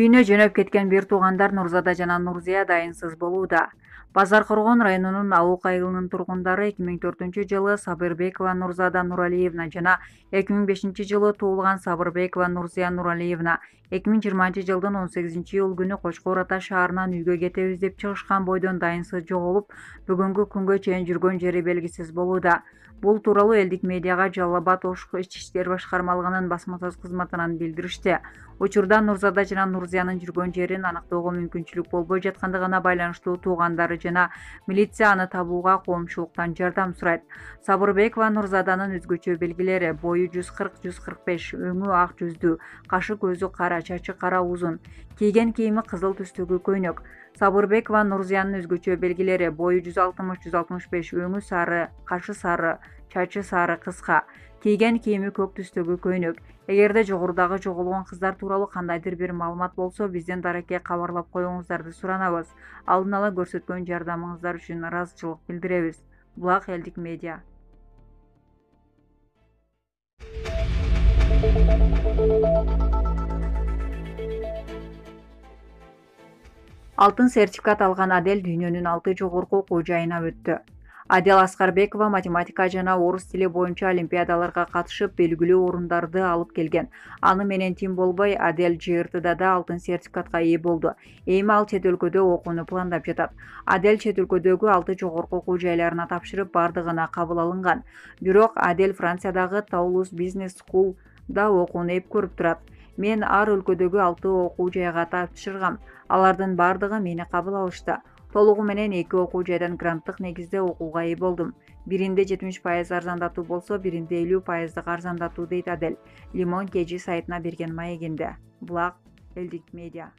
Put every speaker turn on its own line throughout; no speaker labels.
Үйүнө жөнөп кеткен бир туугандар Нурзада жана Нурзия дайынсыз болууда. Базаркоргон районунун Алук айылынын тургундары 2004-жылы Сабырбекова Нурзада Нуралиевна жана 2005-жылы туулган Сабырбекова Нурзия Нуралиевна 2020-жылдын 18-июл күнү Кочкор Ата шаарынан үйгө кетебиз деп чыгышкан бойдон дайынсыз жоголуп, бүгүнкү күнгө чейин жүргөн жери белгисиз болууда. Бул тууралуу элдик медиага Жалал Абад Ички иштер башкармалыгынын басма сөз кызматынан билдиришти. Учурда Нурзада жана Нурзиянын жүргөн жерин аныктоого мүмкүнчүлүк болбой жаткандыгына байланыштуу туугандары жана милиция аны табууга коомчулуктан жардам сурайт. Сабырбекова Нурзаданын өзгөчө белгилери: бою 140-145, өңү ак жүздүү, кашы көзү кара, чачы кара узун, кийген кийими кызыл түстөгү көйнөк. Сабырбекова Нурзиянын өзгөчө белгилери: бою 160-165, өңү сары, кашы сары, чачы сары кыска, кийген кийими көк түстөгү көйнөк. Эгерде жогорудагы жоголгон кыздар тууралуу кандайдыр бир маалымат болсо, бизден дарекке кабарлап коюңуздарды суранабыз. Алдын ала көрсөткөн жардамыңыздар үчүн ыраазычылык билдиребиз. Булак элдик медиа. Алтын сертификат алган Адель дүйнөнүн 6 жогорку окуу жайына өттү. Адел Аскарбекова математика жана орус тили боюнча олимпиадаларга катышып, белгилүү орундарды алып келген. Аны менен тим болбой, Адель ЖРТда да алтын сертификатка ээ болду. Эми ал чет өлкөдө окууну пландап жатат. Адель чет өлкөдөгү 6 жогорку окуу жайларына тапшырып, бардыгына кабыл алынган. Бирок Адель Франциядагы Таулус Бизнес Скул да окууну эп көрүп турат. Мен ар өлкөдөгү 6 окуу жайга тапшыргам. Алардын бардыгы мени кабыл алышты. Толугу менен 2 окуу жайдан гранттык негизде окууга ээ болдум. Биринде 70% арзандатуу болсо, биринде 50% арзандатуу, дейт Адель. Лимон Кежи сайтына берген маегинде. Булак элдик медиа.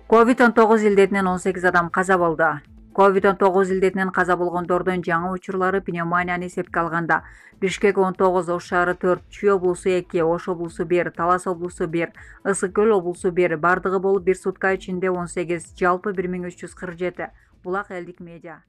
COVID-19 илдетинен 18 адам каза болду. COVID-19 илдетинен каза болгондордун жаңы учурлары пневмонияны эсепке алганда: Бишкек 19, Ош шаары 4, Чүй облусу 2, Ош облусу 1, Талас облусу 1, Ысык көл облусу 1, бардыгы болуп бир сутка ичинде 18, жалпы 1347. Булак элдик медиа.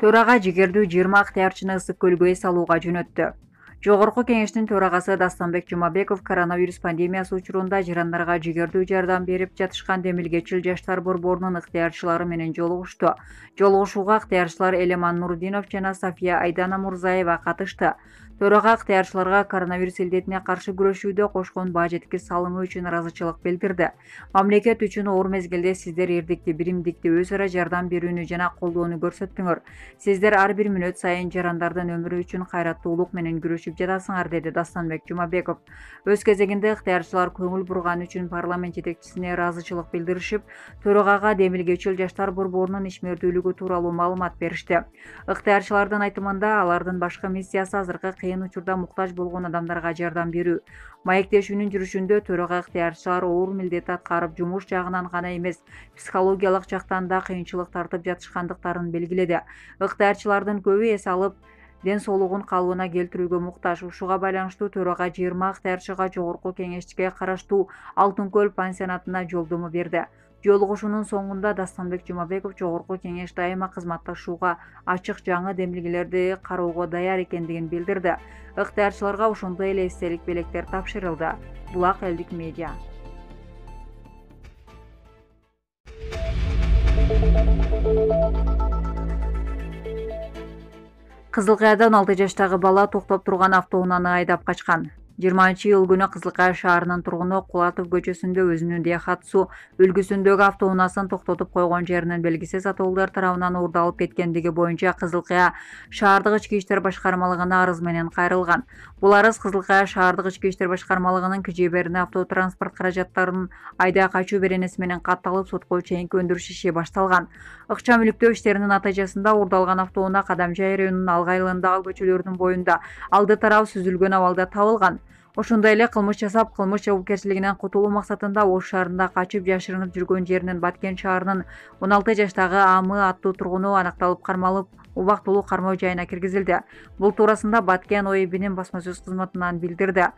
Төрага жигердүү 20 ыктыярчыны Ысык көлгө эс алууга жөнөттү. Жогорку кеңештин төрагасы Дастанбек Жумабеков коронавирус пандемиясы учурунда жарандарга жигердүү жардам берип жатышкан Демилгечил жаштар борборунун ыктыярчылары менен жолугушту. Жолугушууга ыктыярчылар Элеман Нурдинов жана Сафия Айдана Мурзаева катышты. Төрага ыктыярчыларга коронавирус илдетине каршы күрөшүүдө кошкон бажетки салымы үчүн ыраазычылык билдирди. Мамлекет үчүн оор мезгилде сиздер эрдикти, биримдикти, өз ара жардам берүүнү жана колдоону көрсөттүңөр. Сиздер ар бир мүнөт сайын жарандардын өмүрү үчүн кайраттуулук менен күрөшүп жатасыңар, деди Дастанбек Жумабеков. Өз кезегинде ыктыярчылар көңүл бурган үчүн парламент жетекчисине ыраазычылык билдиришип, төрагага Демилгечил жаштар борборунун ишмердүүлүгү тууралуу маалымат беришти. Ыктыярчылардын айтымында, алардын башкы миссиясы азыркы кыйын учурда муктаж болгон адамдарга жардам берүү. Маектешүүнүн жүрүшүндө төрага ыктыярчылар оор милдет аткарып, жумуш жагынан гана эмес, психологиялык жактан да кыйынчылык тартып жатышкандыктарын белгиледи. Ыктыярчылардын көбү эс алып, ден соолугун калыбына келтирүүгө муктаж. Ушуга байланыштуу төрага 20 ыктыярчыга жогорку кеңешке караштуу Алтын көл пансионатына жолдомо берди. Жолугушуунун соңунда Дастанбек Жумабеков жогорку кеңеш дайыма кызматташууга ачык, жаңы демилгелерди кароого даяр экендигин билдирди. Ыктыярчыларга ошондой эле эстелик белектер тапшырылды. Булак элдик медиа. Кызылкаяда 16 жаштагы бала токтоп турган автоунааны айдап качкан. 20-июл күнү Кызылкая шаарынын тургуну Кулатов көчөсүндө өзүнүн Daihatsu үлгүсүндөгү автоунаасын токтотуп койгон жеринен белгисиз атоолдар тарабынан уурдалып кеткендиги боюнча Кызылкая шаардык ички иштер башкармалыгына арыз менен кайрылган. Бул арыз Кызылкая шаардык ички иштер башкармалыгынын КЖБРине автотранспорт каражаттарынын айда качуу беренеси менен катталып, сотко чейинки өндүрүш иши башталган. Ыкчам үлүктөө иштеринин натыйжасында уурдалган автоунаа Кадамжай районунун Алгы айылындагы көчөлөрдүн боюнда алды тарабы сүзүлгөн абалда табылган. Ошондой эле кылмыш жасап, кылмыш жоопкерчилигинен кутулуу максатында Ош шаарында качып жашырынып жүргөн жеринен Баткен шаарынын 16 жаштагы АМ аттуу тургуну аныкталып, кармалып, убактылуу кармоо жайына киргизилди. Бул туурасында Баткен ОИБнин басма сөз кызматынан билдирди.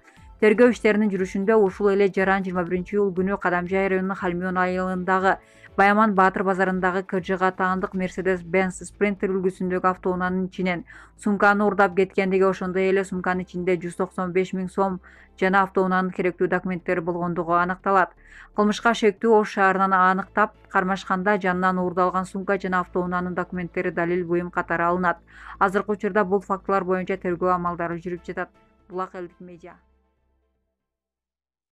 Тергөө иштеринин жүрүшүндө ушул эле жаран 21-июл күнү Кадамжай районунун Халмион айылындагы Баяман Баатыр базарындагы КЖга таандык Mercedes-Benz Sprinter үлгүсүндөгү автоунаанын ичинен сумканы уурдап кеткендиги, ошондой эле сумканын ичинде 195 000 сом жана автоунаанын керектүү документтери болгондугу аныкталат. Кылмышка шектүү Ош шаарынан аныктап кармашканда жанынан уурдалган сумка жана автоунаанын документтери далил буюм катары алынат. Азыркы учурда бул фактылар боюнча тергөө амалдары жүрүп жатат. Булак элдик медиа.